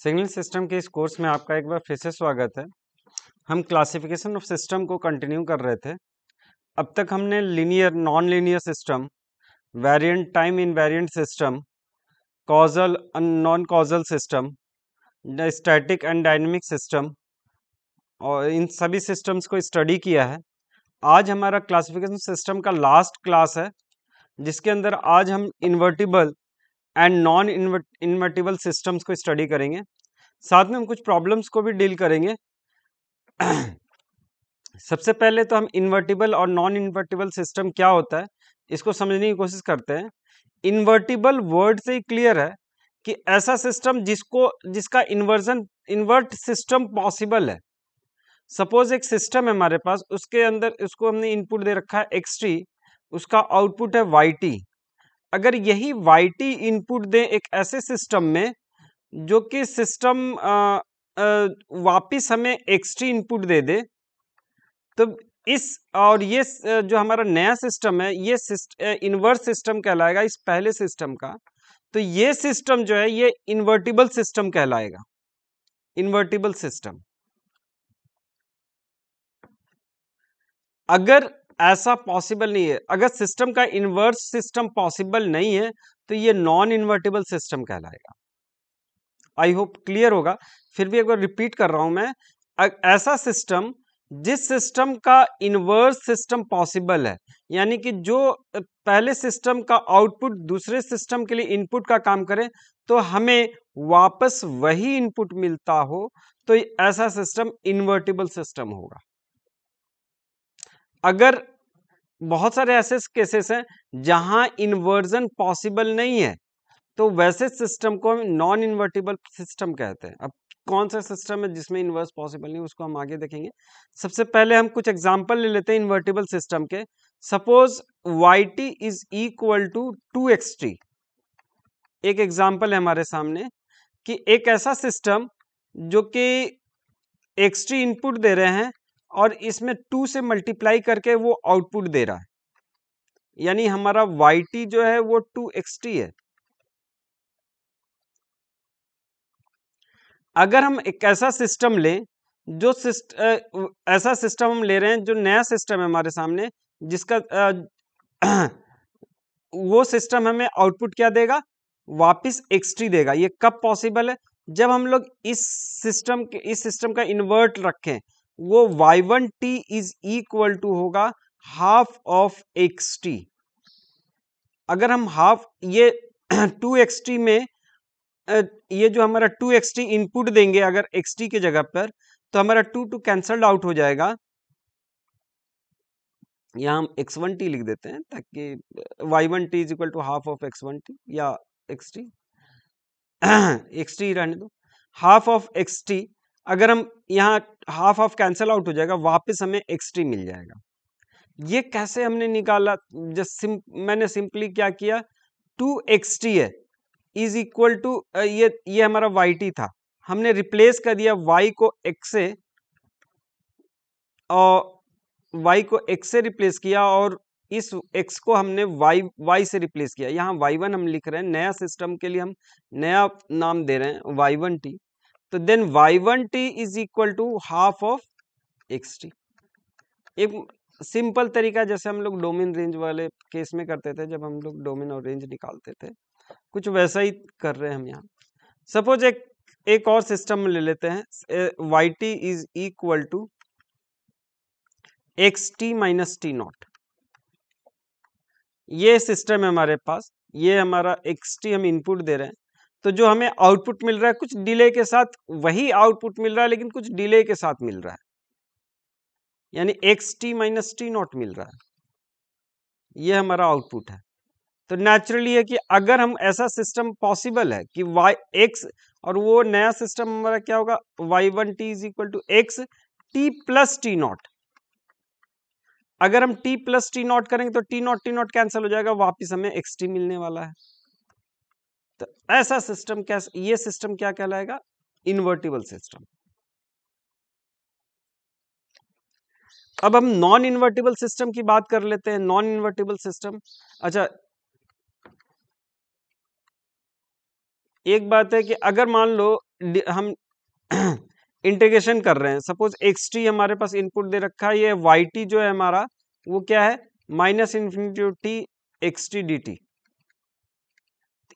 Signal system के इस course में आपका एक बार फिर से स्वागत है। हम क्लासिफिकेशन ऑफ सिस्टम को कंटिन्यू कर रहे थे। अब तक हमने linear, non linear system, variant, time invariant system, causal non causal system, static and dynamic system और इन सभी सिस्टम्स को स्टडी किया है। आज हमारा क्लासिफिकेशन सिस्टम का लास्ट क्लास है, जिसके अंदर आज हम invertible and non invertible systems को स्टडी करेंगे। साथ में हम कुछ प्रॉब्लम्स को भी डील करेंगे। सबसे पहले तो हम इन्वर्टिबल और नॉन इन्वर्टिबल सिस्टम क्या होता है इसको समझने की कोशिश करते हैं। इन्वर्टिबल वर्ड से ही क्लियर है कि ऐसा सिस्टम जिसका इन्वर्ट सिस्टम पॉसिबल है। सपोज एक सिस्टम है हमारे पास, उसके अंदर उसको हमने इनपुट दे रखा है xt, उसका आउटपुट है yt। अगर यही yt इनपुट दे एक ऐसे सिस्टम में जो कि सिस्टम वापिस हमें xt इनपुट दे दे, तो ये जो हमारा नया सिस्टम है ये इन्वर्स सिस्टम कहलाएगा इस पहले सिस्टम का। तो ये सिस्टम जो है ये इन्वर्टिबल सिस्टम कहलाएगा, इन्वर्टिबल सिस्टम। अगर ऐसा पॉसिबल नहीं है, अगर सिस्टम का इन्वर्स सिस्टम पॉसिबल नहीं है, तो ये नॉन इन्वर्टिबल सिस्टम कहलाएगा। आई होप क्लियर होगा। फिर भी एक बार रिपीट कर रहा हूं मैं, ऐसा सिस्टम जिस सिस्टम का इन्वर्स सिस्टम पॉसिबल है, यानी कि जो पहले सिस्टम का आउटपुट दूसरे सिस्टम के लिए इनपुट का काम करे तो हमें वापस वही इनपुट मिलता हो, तो ऐसा सिस्टम इन्वर्टिबल सिस्टम होगा। अगर बहुत सारे ऐसे केसेस हैं जहां इन्वर्जन पॉसिबल नहीं है, तो वैसे सिस्टम को हम नॉन इन्वर्टिबल सिस्टम कहते हैं। अब कौन सा सिस्टम है जिसमें इन्वर्स पॉसिबल नहीं, उसको हम आगे देखेंगे। सबसे पहले हम कुछ एग्जांपल ले लेते हैं इन्वर्टिबल सिस्टम के। Suppose yt is equal to 2xt। एक एग्जांपल है हमारे सामने कि एक ऐसा सिस्टम जो कि xt इनपुट दे रहे हैं और इसमें 2 से मल्टीप्लाई करके वो आउटपुट दे रहा है, यानी हमारा yt जो है वो 2xt है। अगर हम एक ऐसा सिस्टम लें जो ऐसा सिस्टम हम ले रहे हैं जो नया सिस्टम है हमारे सामने, जिसका वो सिस्टम हमें आउटपुट क्या देगा, वापिस xt देगा। ये कब पॉसिबल है, जब हम लोग इस सिस्टम का इन्वर्ट रखें, वो y1t इज इक्वल टू होगा हाफ ऑफ xt। अगर हम हाफ ये 2xt में ये जो हमारा 2xt इनपुट देंगे अगर xt के जगह पर, तो हमारा 2 कैंसल्ड आउट हो जाएगा। यहाँ हम x1t लिख देते हैं ताकि y1t is equal to half of x1t या xt xt रहने दो, हाफ ऑफ xt। अगर हम यहाँ हाफ ऑफ कैंसल आउट हो जाएगा, वापस हमें xt मिल जाएगा। ये कैसे हमने निकाला, मैंने सिंपली क्या किया, 2xt है इज इक्वल टू ये हमारा yt था, हमने रिप्लेस कर दिया y को x से, और y को x से रिप्लेस किया और इस x को हमने y से रिप्लेस किया। यहाँ y1 हम लिख रहे हैं, नया सिस्टम के लिए हम नया नाम दे रहे हैं y1t। तो then y1t is equal to half of xt। एक सिंपल तरीका जैसे हम लोग डोमेन रेंज वाले केस में करते थे, जब हम लोग डोमेन और रेंज निकालते थे, कुछ वैसा ही कर रहे हैं हम यहाँ। सपोज एक और सिस्टम ले लेते हैं, yt is equal to xt minus t naught. ये सिस्टम है हमारे पास, ये हमारा xt हम इनपुट दे रहे हैं, तो जो हमें आउटपुट मिल रहा है कुछ डिले के साथ, वही आउटपुट मिल रहा है लेकिन कुछ डिले के साथ मिल रहा है, यानी xt माइनस t नॉट मिल रहा है। ये हमारा आउटपुट है। तो नेचुरली है कि अगर हम ऐसा सिस्टम पॉसिबल है कि x, और वो नया सिस्टम हमारा क्या होगा, y1t is equal to x t plus T naught. अगर हम t प्लस टी नॉट करेंगे तो टी नॉट कैंसिल हो जाएगा, वापिस हमें xt मिलने वाला है। तो ऐसा सिस्टम ये सिस्टम क्या कहलाएगा, इन्वर्टिबल सिस्टम। अब हम नॉन इन्वर्टिबल सिस्टम की बात कर लेते हैं। नॉन इन्वर्टिबल सिस्टम, अच्छा एक बात है कि अगर मान लो हम इंटीग्रेशन कर रहे हैं, सपोज एक्स टी हमारे पास इनपुट दे रखा है, ये वाई टी जो है हमारा वो क्या है, minus infinity to T X T D T.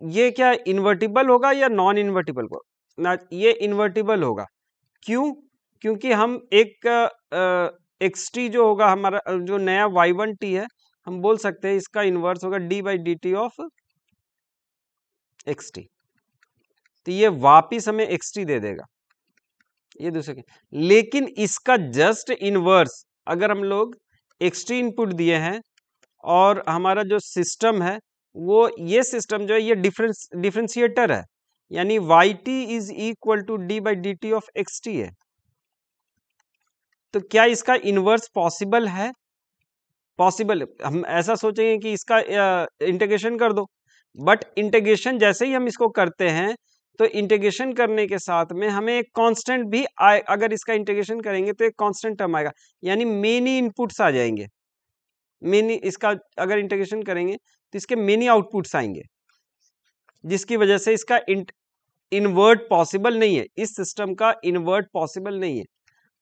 ये क्या इन्वर्टिबल होगा या नॉन इन्वर्टिबल होगा? ना, ये इन्वर्टिबल होगा। क्यों? क्योंकि हम एक एक्स टी जो होगा हमारा, जो नया वाई वन टी है, हम बोल सकते हैं इसका इनवर्स होगा D by D T of X T. तो ये वापिस हमें एक्स टी दे देगा, ये दूसरे। लेकिन इसका जस्ट इनवर्स अगर हम लोग एक्स टी इनपुट दिए हैं और हमारा जो सिस्टम है वो, ये सिस्टम जो है ये डिफरेंशिएटर है, यानी Y T is equal to D by D T of X T है। तो क्या इसका इनवर्स पॉसिबल है? पॉसिबल। हम ऐसा सोचेंगे कि इसका इंटीग्रेशन कर दो, बट इंटीग्रेशन जैसे ही हम इसको करते हैं तो इंटीग्रेशन करने के साथ में हमें एक कांस्टेंट भी अगर इसका इंटीग्रेशन करेंगे तो एक कांस्टेंट टर्म आएगा, यानी मेनी इनपुट्स आ जाएंगे। मेनी, इसका अगर इंटीग्रेशन करेंगे तो इसके मेनी आउटपुट्स आएंगे, जिसकी वजह से इसका इन्वर्ट पॉसिबल नहीं है, इस सिस्टम का इन्वर्ट पॉसिबल नहीं है।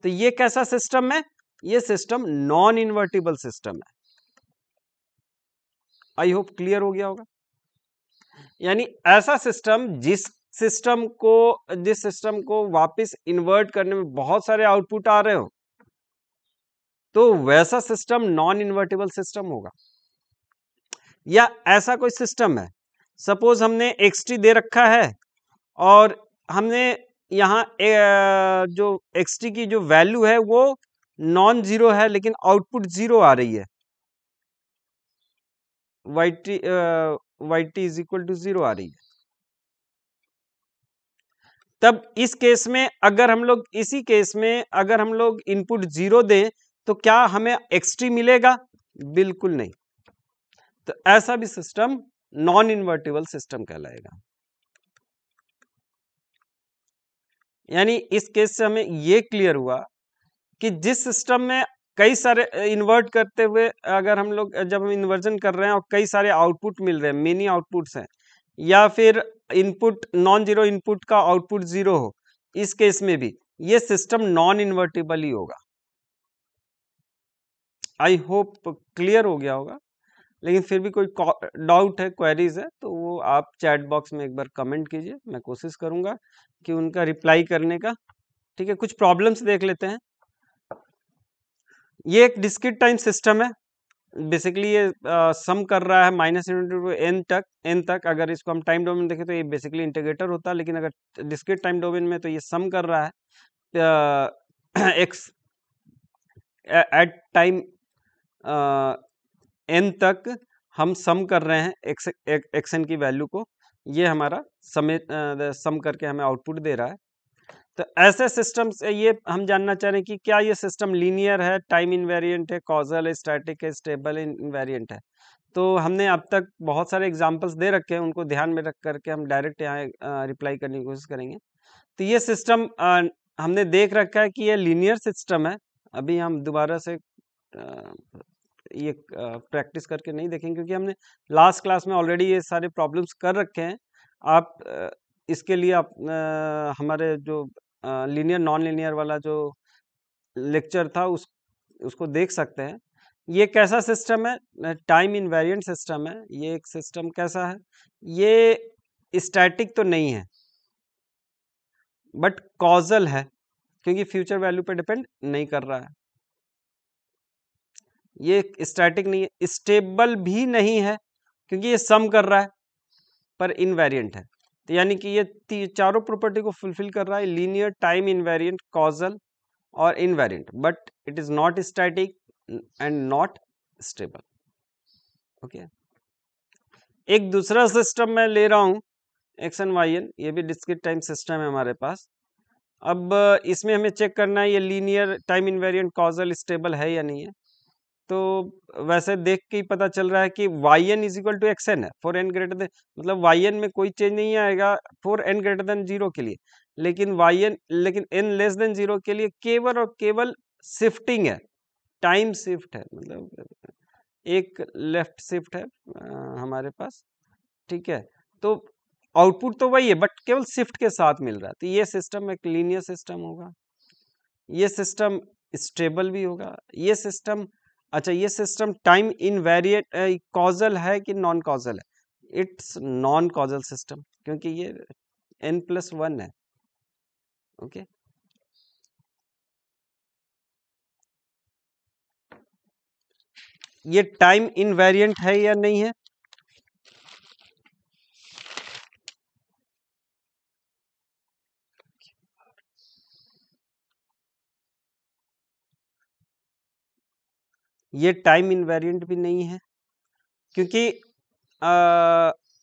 तो ये कैसा सिस्टम है? ये सिस्टम नॉन इन्वर्टिबल सिस्टम है। आई होप क्लियर हो गया होगा। यानी ऐसा सिस्टम जिस सिस्टम को वापस इन्वर्ट करने में बहुत सारे आउटपुट आ रहे हो, तो वैसा सिस्टम नॉन इन्वर्टिबल सिस्टम होगा। या ऐसा कोई सिस्टम है, सपोज हमने एक्स टी दे रखा है और हमने यहाँ जो एक्स टी की जो वैल्यू है वो नॉन जीरो है, लेकिन आउटपुट जीरो आ रही है, Y T is equal to zero आ रही है। तब इस केस में अगर हम लोग, इसी केस में अगर हम लोग इनपुट जीरो दें तो क्या हमें एक्स टी मिलेगा? बिल्कुल नहीं। तो ऐसा भी सिस्टम नॉन इन्वर्टिबल सिस्टम कहलाएगा। यानी इस केस से हमें यह क्लियर हुआ कि जिस सिस्टम में कई सारे इन्वर्ट करते हुए, अगर हम लोग जब हम इन्वर्जन कर रहे हैं और कई सारे आउटपुट मिल रहे हैं, मेनी आउटपुट्स हैं, या फिर इनपुट नॉन जीरो इनपुट का आउटपुट जीरो हो, इस केस में भी ये सिस्टम नॉन इन्वर्टिबल ही होगा। आई होप क्लियर हो गया होगा। लेकिन फिर भी कोई डाउट है, क्वेरीज है, तो वो आप चैट बॉक्स में एक बार कमेंट कीजिए, मैं कोशिश करूंगा कि उनका रिप्लाई करने का। ठीक है, कुछ प्रॉब्लम्स देख लेते हैं। ये एक डिस्क्रीट टाइम सिस्टम है, बेसिकली ये सम कर रहा है माइनस टू एन तक। अगर इसको हम टाइम डोमेन देखें तो ये बेसिकली इंटीग्रेटर होता है, लेकिन अगर डिस्क्रीट टाइम डोमेन में तो ये सम कर रहा है एक्स एट टाइम एन तक हम सम कर रहे हैं एक्स एन की वैल्यू को। ये हमारा सम करके हमें आउटपुट दे रहा है। तो ऐसे सिस्टम से ये हम जानना चाह रहे हैं कि क्या ये सिस्टम लीनियर है, टाइम इनवेरिएंट है, कॉजल है, स्टैटिक है, स्टेबल इनवेरिएंट है। तो हमने अब तक बहुत सारे एग्जांपल्स दे रखे हैं, उनको ध्यान में रख करके हम डायरेक्ट यहाँ रिप्लाई करने की कोशिश करेंगे। तो ये सिस्टम हमने देख रखा है कि ये लीनियर सिस्टम है। अभी हम दोबारा से ये प्रैक्टिस करके नहीं देखेंगे, क्योंकि हमने लास्ट क्लास में ऑलरेडी ये सारे प्रॉब्लम्स कर रखे हैं। आप इसके लिए आप हमारे जो लीनियर नॉन लीनियर वाला जो लेक्चर था उसको देख सकते हैं। ये कैसा सिस्टम है? टाइम इनवेरिएंट सिस्टम है। ये एक सिस्टम कैसा है? ये स्टैटिक तो नहीं है, बट कॉजल है, क्योंकि फ्यूचर वैल्यू पे डिपेंड नहीं कर रहा है। ये स्टैटिक नहीं है, स्टेबल भी नहीं है, क्योंकि ये सम कर रहा है, पर इनवेरिएंट है। तो यानी कि ये चारों प्रॉपर्टी को फुलफिल कर रहा है, लीनियर, टाइम इनवेरिएंट, कॉजल और invariant, but it is not static and not stable. Okay, एक दूसरा सिस्टम मैं ले रहा हूं, एक्स एन वाई एन। ये भी डिस्क्रीट टाइम सिस्टम है हमारे पास। अब इसमें हमें चेक करना है ये linear, time invariant, causal, stable है या नहीं है। तो वैसे देख के ही पता चल रहा है कि Y N is equal to X N है फॉर एन ग्रेटर देन, मतलब वाई एन में कोई चेंज नहीं आएगा for N greater than zero के लिए, लेकिन एन लेस देन जीरो के लिए केवल और केवल शिफ्टिंग है, टाइम शिफ्ट है, मतलब एक लेफ्ट शिफ्ट है हमारे पास। ठीक है, तो आउटपुट तो वही है बट केवल शिफ्ट के साथ मिल रहा है। तो ये सिस्टम एक लीनियर सिस्टम होगा, ये सिस्टम स्टेबल भी होगा, ये सिस्टम अच्छा ये सिस्टम टाइम इनवेरिएंट कॉजल है कि नॉन कॉजल है? इट्स नॉन कॉजल सिस्टम, क्योंकि ये n+1 है। ओके, ये टाइम इनवेरिएंट है या नहीं है? ये टाइम इनवेरिएंट भी नहीं है, क्योंकि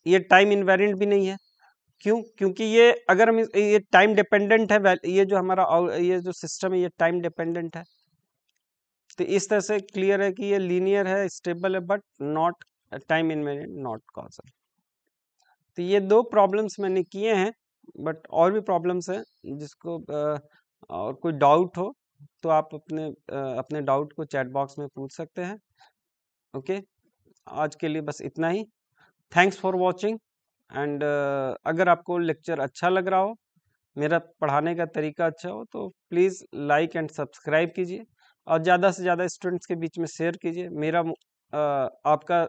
ये टाइम इनवेरिएंट भी नहीं है। क्यों? क्योंकि ये अगर हम ये टाइम डिपेंडेंट है, ये जो हमारा ये जो सिस्टम है ये टाइम डिपेंडेंट है। तो इस तरह से क्लियर है कि ये लीनियर है, स्टेबल है, but not time invariant, not causal. तो ये 2 प्रॉब्लम्स मैंने किए हैं, बट और भी प्रॉब्लम्स हैं जिसको और कोई डाउट हो तो आप अपने डाउट को चैट बॉक्स में पूछ सकते हैं। ओके, आज के लिए बस इतना ही। थैंक्स फॉर वॉचिंग एंड अगर आपको लेक्चर अच्छा लग रहा हो, मेरा पढ़ाने का तरीका अच्छा हो, तो प्लीज़ लाइक एंड सब्सक्राइब कीजिए और ज़्यादा से ज़्यादा स्टूडेंट्स के बीच में शेयर कीजिए। आपका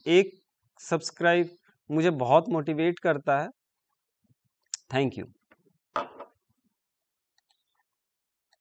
एक सब्सक्राइब मुझे बहुत मोटिवेट करता है। Thank you.